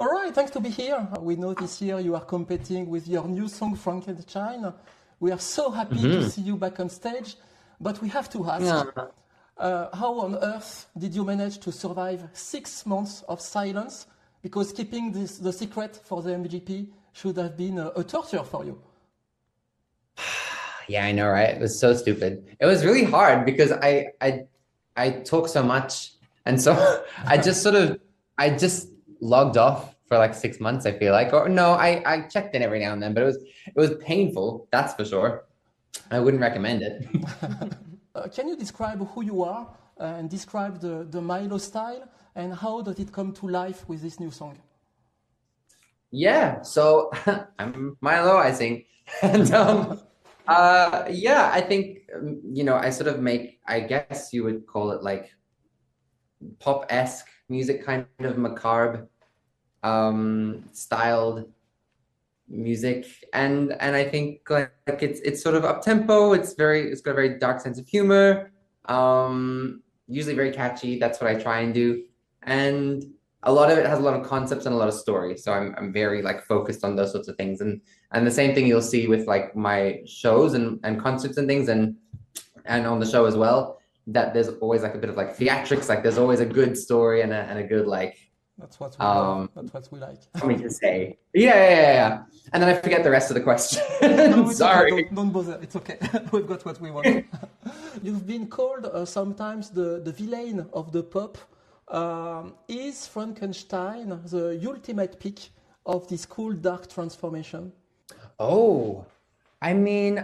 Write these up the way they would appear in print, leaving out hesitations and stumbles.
All right, thanks to be here. We know this year you are competing with your new song Frankenstein. We are so happy to see you back on stage, but we have to ask, how on earth did you manage to survive 6 months of silence? Because keeping the secret for the MGP should have been a torture for you. Yeah, I know, right? It was so stupid. It was really hard because I talk so much, and so I just logged off for like 6 months, I feel like. Or no, I checked in every now and then, but it was painful, that's for sure. I wouldn't recommend it. Can you describe who you are and describe the Milo style, and how does it come to life with this new song? Yeah, so I'm Milo, I sing. And yeah, I think I sort of make, I guess you would call it like pop-esque music, kind of macabre styled music, and I think like it's sort of up tempo. It's got a very dark sense of humor. Usually very catchy. That's what I try and do, and a lot of it has a lot of concepts and a lot of story. So I'm very like focused on those sorts of things, and the same thing you'll see with like my shows and concerts and things, and on the show as well. That there's always like a bit of like theatrics. Like there's always a good story and a good like. That's what we love. That's what we like. For me to say. Yeah. And then I forget the rest of the question. No, Sorry. Okay. Don't bother. It's okay. We've got what we want. You've been called sometimes the villain of the pop. Is Frankenstein the ultimate peak of this cool dark transformation? Oh, I mean,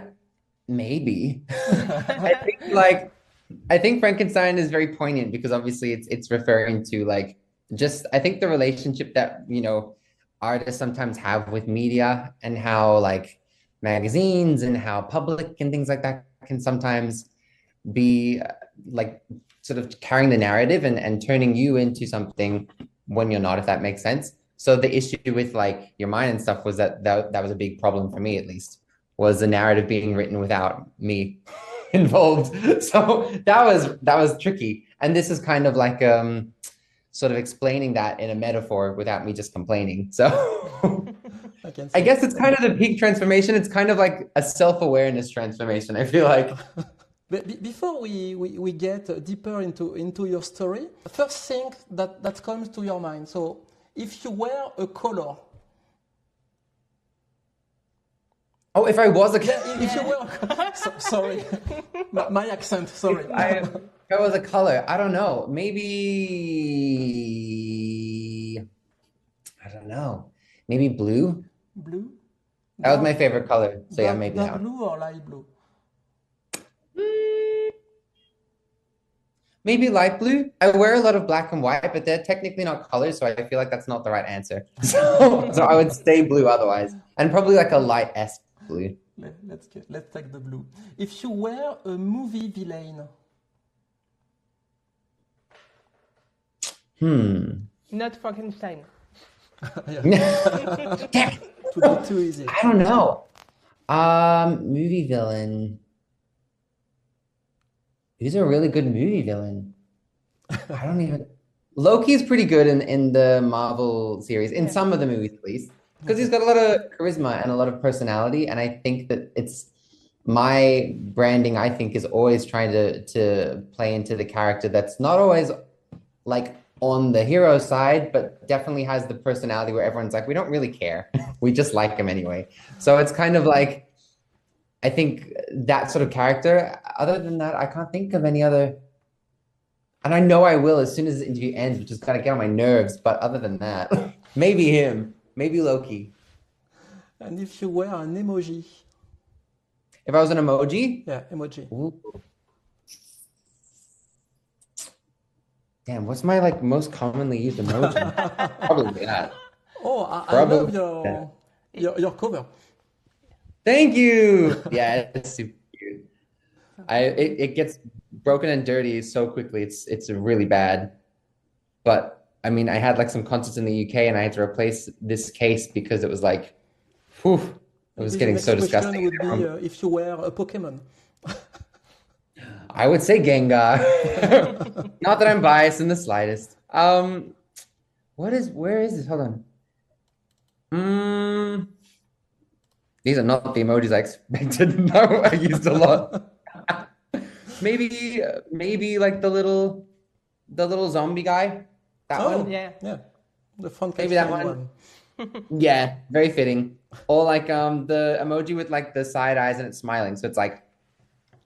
maybe. I think Frankenstein is very poignant because obviously it's referring to like just I think the relationship that artists sometimes have with media, and how like magazines and how public and things like that can sometimes be like sort of carrying the narrative and turning you into something when you're not, if that makes sense. So the issue with like your mind and stuff was that was a big problem for me, at least, was the narrative being written without me involved. So that was tricky. And this is kind of like sort of explaining that in a metaphor without me just complaining. So I guess it's kind of the peak transformation. It's kind of like a self-awareness transformation, I feel like. But before we get deeper into your story, first thing that comes to your mind. So if you were a color. Oh, if I was a if you were sorry. My accent, sorry. If I was a color, I don't know. Maybe I don't know. Maybe blue. Blue? That was my favorite color. So yeah, maybe that one. Blue or light blue? Maybe light blue. I wear a lot of black and white, but they're technically not colors, so I feel like that's not the right answer. So I would say blue otherwise, and probably like a light-esque blue. Let's take the blue. If you were a movie villain. Not Frankenstein. It would be too easy. I don't know. Movie villain. Who's a really good movie villain? I don't even. Loki's pretty good in the Marvel series, in some of the movies at least, because he's got a lot of charisma and a lot of personality. And I think that it's my branding, I think, is always trying to play into the character that's not always like on the hero side, but definitely has the personality where everyone's like, we don't really care. We just like him anyway. So it's kind of like, I think that sort of character. Other than that, I can't think of any other. And I know I will as soon as the interview ends, which is kind of get on my nerves. But other than that, maybe him, maybe Loki. And if you were an emoji? If I was an emoji? Yeah, emoji. Ooh. Damn, what's my like most commonly used emoji? Probably that. Oh, I love your cover. Thank you. Yeah, it's super cute. It gets broken and dirty so quickly. It's really bad. But I mean, I had like some concerts in the UK, and I had to replace this case because it was like, whew, it was getting so disgusting. Would be, if you were a Pokemon. I would say Gengar. Not that I'm biased in the slightest. Where is this? Hold on. Mm, these are not the emojis I expected. No, I used a lot. Maybe like the little zombie guy. That Oh, one. Yeah. yeah, the Maybe that Frankenstein one. one. Yeah, very fitting. Or like the emoji with like the side eyes and it's smiling. So it's like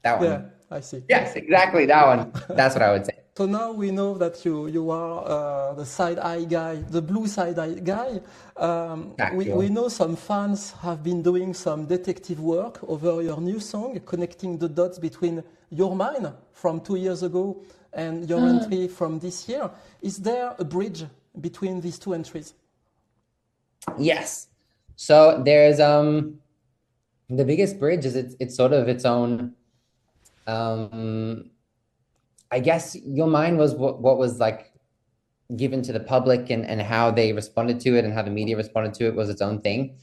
that Yeah, one. I see. I Yes, see. exactly that one. That's what I would say. So now we know that you are the side eye guy, the blue side eye guy. We Factual. know some fans have been doing some detective work over your new song, connecting the dots between your mind from 2 years ago and your entry from this year. Is there a bridge between these two entries? Yes. So there's the biggest bridge is it's sort of its own um I guess your mind was what was like given to the public and how they responded to it and how the media responded to it was its own thing.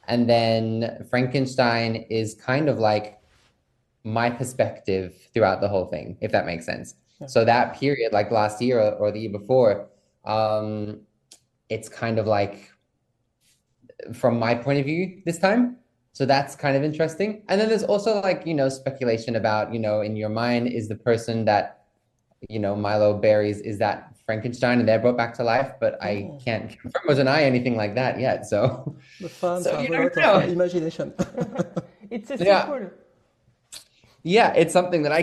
And then Frankenstein is kind of like my perspective throughout the whole thing, if that makes sense. Yeah. So that period, like last year or the year before, it's kind of like from my point of view this time. So that's kind of interesting. And then there's also like, speculation about, in your mind, is the person that Milo buries, is that Frankenstein and they're brought back to life? But I can't confirm or deny anything like that yet. So, The fans so have you a never lot of know. imagination. It's a Yeah. sequel. Yeah, it's something that I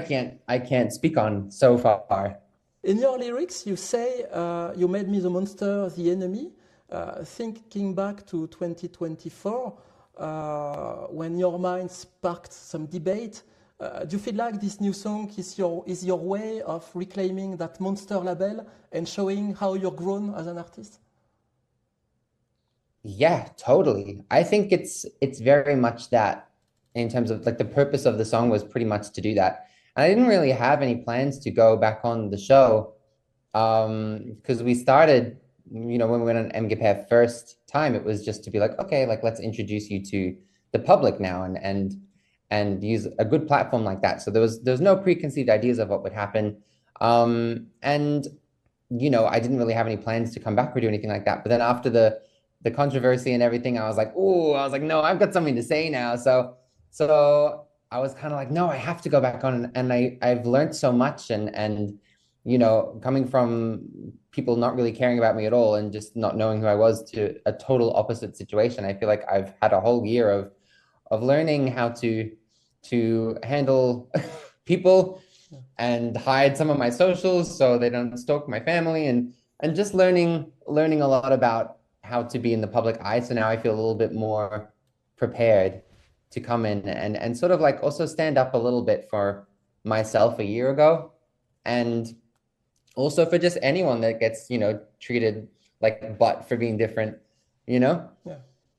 can't speak on so far. In your lyrics, you say, you made me the monster, the enemy. Thinking back to 2024, when your mind sparked some debate, do you feel like this new song is your way of reclaiming that monster label and showing how you're grown as an artist? Yeah, totally. I think it's very much that in terms of like the purpose of the song was pretty much to do that. And I didn't really have any plans to go back on the show because we started, when we went on MGPF first time, it was just to be like, okay, like let's introduce you to the public now and use a good platform like that. So there was no preconceived ideas of what would happen. And I didn't really have any plans to come back or do anything like that. But then after the controversy and everything, I was like, no, I've got something to say now. So I was kind of like, no, I have to go back on. And I've learned so much and coming from people not really caring about me at all and just not knowing who I was to a total opposite situation. I feel like I've had a whole year of learning how to handle people and hide some of my socials so they don't stalk my family and just learning a lot about how to be in the public eye. So now I feel a little bit more prepared to come in and sort of like also stand up a little bit for myself a year ago and also for just anyone that gets, treated like butt for being different, Yeah.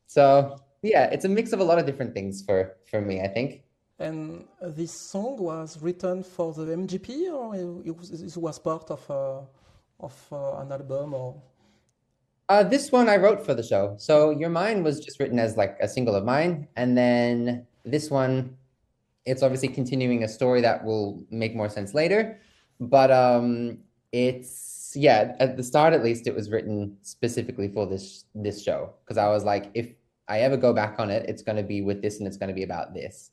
So yeah, it's a mix of a lot of different things for me, I think. And this song was written for the MGP, or it was part of an album, or This one I wrote for the show. So Your Mind was just written as like a single of mine. And then this one, it's obviously continuing a story that will make more sense later. But yeah, at the start at least, it was written specifically for this show. Because I was like, if I ever go back on it, it's going to be with this and it's going to be about this.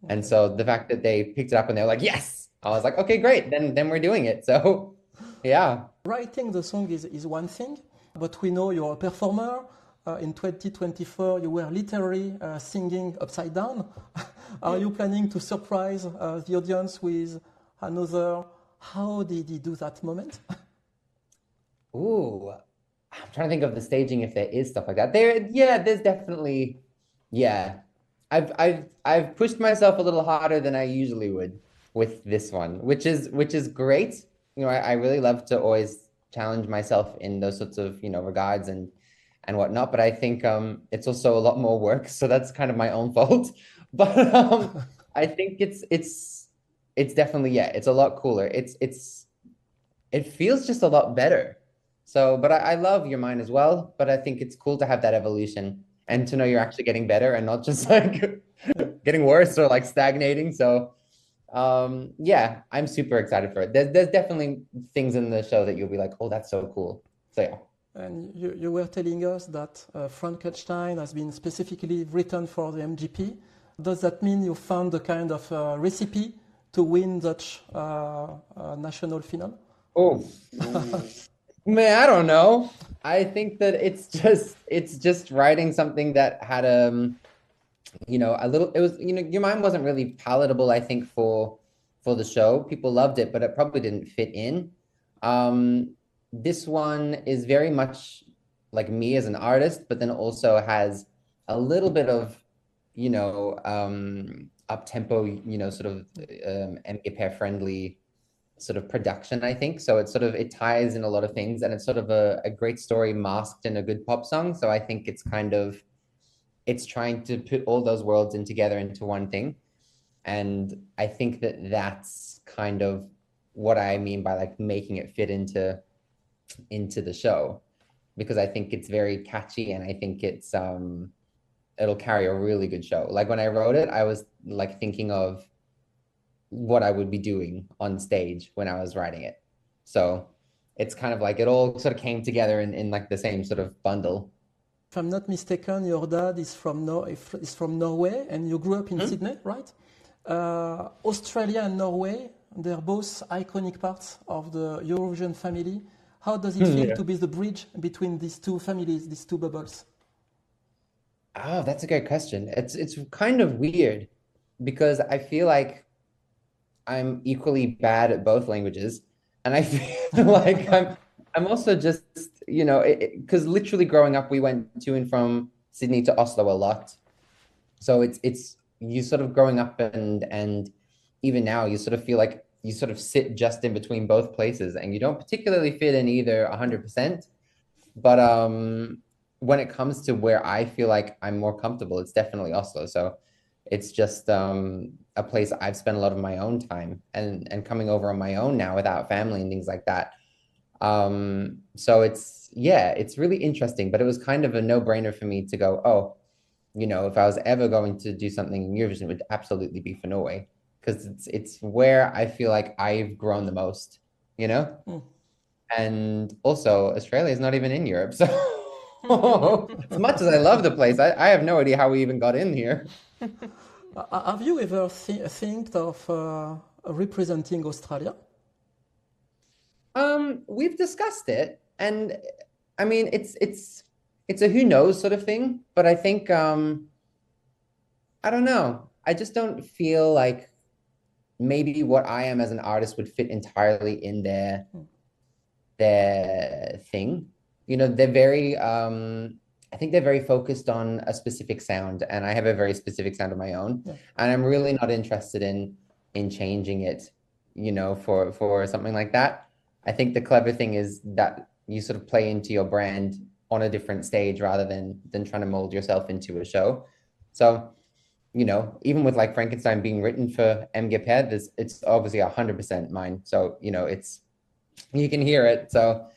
And so the fact that they picked it up and they were like, yes, I was like, okay, great. Then we're doing it. So yeah. writing the song is one thing, but we know you're a performer. In 2024, you were literally singing upside down. Are you planning to surprise the audience with another? How did he do that moment? Ooh, I'm trying to think of the staging if there is stuff like that. There's definitely, yeah. I've pushed myself a little harder than I usually would with this one, which is great. I really love to always challenge myself in those sorts of, regards and whatnot. But I think it's also a lot more work, so that's kind of my own fault. But I think it's definitely, yeah, it's a lot cooler. It feels just a lot better. So, but I love Your Mind as well. But I think it's cool to have that evolution and to know you're actually getting better and not just like getting worse or like stagnating. So yeah, I'm super excited for it. There's definitely things in the show that you'll be like, oh, that's so cool. So yeah. And you were telling us that Frankenstein has been specifically written for the MGP. Does that mean you found a kind of recipe to win Dutch national final? Oh, man, I don't know. I think that it's just writing something that had a little. It was your mind wasn't really palatable. I think for the show, people loved it, but it probably didn't fit in. This one is very much like me as an artist, but then also has a little bit of up tempo, sort of MGP friendly sort of production, I think. So it ties in a lot of things, and it's sort of a great story masked in a good pop song. So I think it's trying to put all those worlds in together into one thing. And I think that that's kind of what I mean by like making it fit into the show, because I think it's very catchy, and I think it'll carry a really good show. Like when I wrote it, I was like thinking of what I would be doing on stage when I was writing it. So it's kind of like it all sort of came together in like the same sort of bundle. If I'm not mistaken, your dad is from Norway, and you grew up in Sydney, right? Australia and Norway, they're both iconic parts of the Eurovision family. How does it feel to be the bridge between these two families, these two bubbles? Oh, that's a great question. It's kind of weird because I feel like I'm equally bad at both languages, and I feel like I'm also just because literally growing up we went to and from Sydney to Oslo a lot, so it's you sort of growing up and even now you sort of feel like you sort of sit just in between both places, and you don't particularly fit in either 100%, but when it comes to where I feel like I'm more comfortable, it's definitely Oslo. So it's just a place I've spent a lot of my own time and coming over on my own now without family and things like that. So it's really interesting, but it was kind of a no-brainer for me to go, oh, if I was ever going to do something in Eurovision, it would absolutely be for Norway, because it's where I feel like I've grown the most, And also Australia is not even in Europe, so as much as I love the place, I have no idea how we even got in here. Have you ever think of representing Australia? We've discussed it, and I mean it's a who knows sort of thing, but I think I don't know. I just don't feel like maybe what I am as an artist would fit entirely in their thing. They're very I think they're very focused on a specific sound, and I have a very specific sound of my own. Yeah. And I'm really not interested in changing it, for something like that. I think the clever thing is that you sort of play into your brand on a different stage rather than trying to mold yourself into a show. So, even with like Frankenstein being written for MGP, it's obviously 100% mine. So, you can hear it. So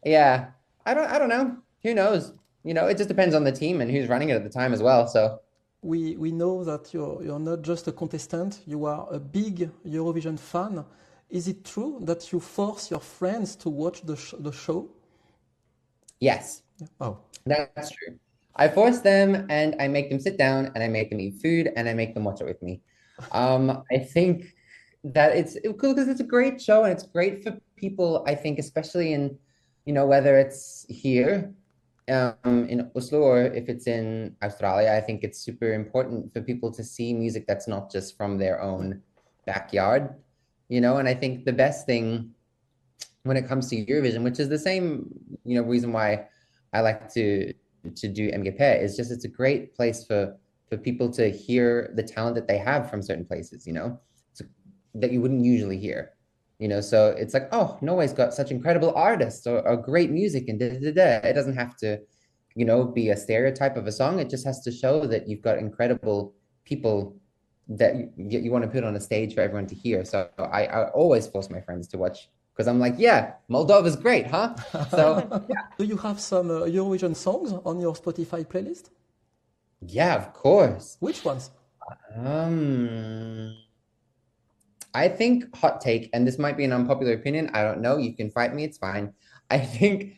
yeah, I don't know. Who knows? It just depends on the team and who's running it at the time as well. So we know that you're not just a contestant, you are a big Eurovision fan. Is it true that you force your friends to watch the show? Yes. Oh, that's true. I force them, and I make them sit down, and I make them eat food, and I make them watch it with me. I think that it's cool because it's a great show, and it's great for people, I think, especially in, whether it's here in Oslo or if it's in Australia. I think it's super important for people to see music that's not just from their own backyard, and I think the best thing when it comes to Eurovision, which is the same, reason why I like to do MGP, is just it's a great place for people to hear the talent that they have from certain places, that you wouldn't usually hear, so it's like, oh, Norway's got such incredible artists or great music and It doesn't have to, be a stereotype of a song. It just has to show that you've got incredible people that you want to put on a stage for everyone to hear. So I always force my friends to watch, because I'm like, yeah, Moldova's great, huh? So yeah. Do you have some Eurovision songs on your Spotify playlist? Yeah, of course. Which ones? I think hot take, and this might be an unpopular opinion, I don't know, you can fight me, it's fine. I think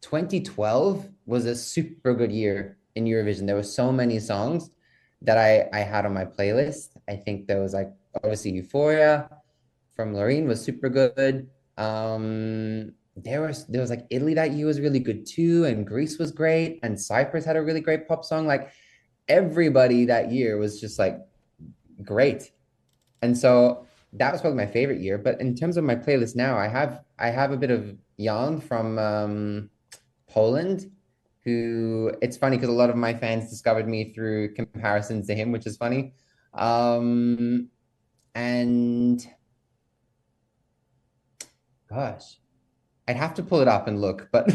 2012 was a super good year in Eurovision. There were so many songs that I had on my playlist. I think there was like obviously Euphoria from Loreen was super good. There was like Italy that year was really good too, and Greece was great, and Cyprus had a really great pop song. Like everybody that year was just like great. And so that was probably my favorite year. But in terms of my playlist now, I have a bit of Jan from Poland, who it's funny because a lot of my fans discovered me through comparisons to him, which is funny. And gosh, I'd have to pull it up and look, but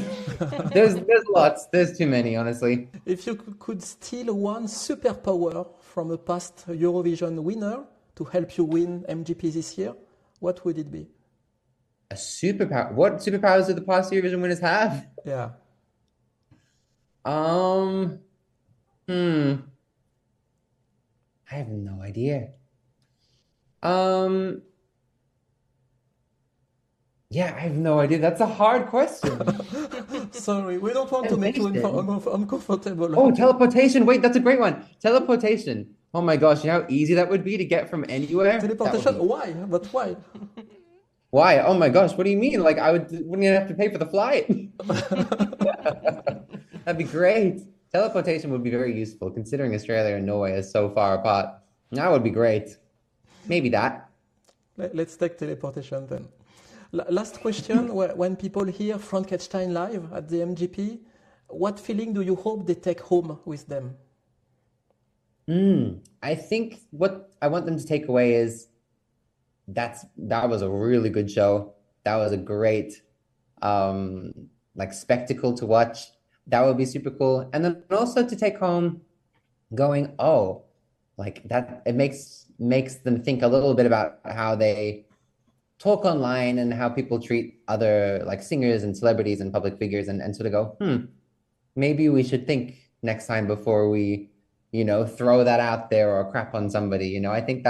there's lots. There's too many, honestly. If you could steal one superpower from a past Eurovision winner to help you win MGP this year, what would it be? A superpower. What superpowers do the past Eurovision winners have? Yeah. I have no idea. Yeah, I have no idea. That's a hard question. Sorry, we don't want to make you uncomfortable. Oh, teleportation. Wait, that's a great one. Teleportation. Oh my gosh, you know how easy that would be to get from anywhere? Teleportation? Why? But why? Why? Oh my gosh, what do you mean? Like wouldn't you have to pay for the flight? That'd be great. Teleportation would be very useful considering Australia and Norway is so far apart. That would be great. Maybe that. Let's take teleportation then. Last question, when people hear Frankenstein live at the MGP, what feeling do you hope they take home with them? I think what I want them to take away is that was a really good show. That was a great like spectacle to watch. That would be super cool. And then also to take home going, oh, like that it makes them think a little bit about how they talk online and how people treat other like singers and celebrities and public figures and sort of go, maybe we should think next time before we, throw that out there or crap on somebody. I think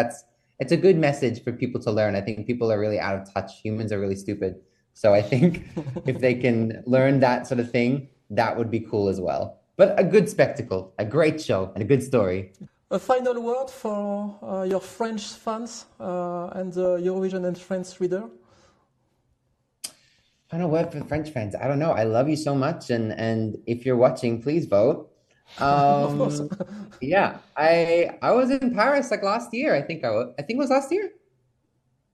it's a good message for people to learn. I think people are really out of touch. Humans are really stupid. So I think if they can learn that sort of thing, that would be cool as well. But a good spectacle, a great show, and a good story. A final word for your French fans and the Eurovision and France reader? Final word for French fans. I don't know. I love you so much. And if you're watching, please vote. Of course. Yeah, I was in Paris like last year. I think it was last year.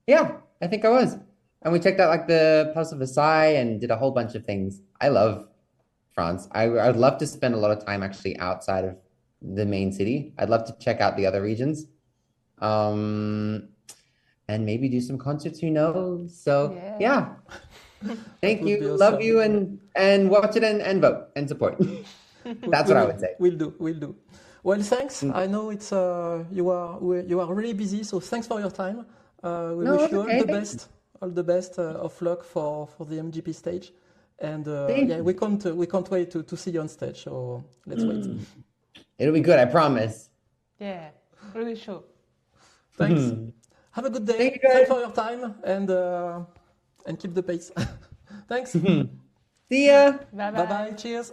Yeah, I think I was. And we checked out like the Place of Versailles and did a whole bunch of things. I love France. I'd love to spend a lot of time actually outside of the main city. I'd love to check out the other regions. And maybe do some concerts, who knows? So yeah. Thank you. Love you and watch it and vote and support. That's what I would say. We'll do. Well, thanks. I know it's you are really busy, so thanks for your time. We wish you all the best of luck for the MGP stage. And we can't wait to see you on stage. So let's wait. It'll be good, I promise. Yeah, really sure. Thanks. Have a good day. Thank you, guys. Thanks for your time and keep the pace. Thanks. See ya. Bye-bye. Bye-bye. Cheers.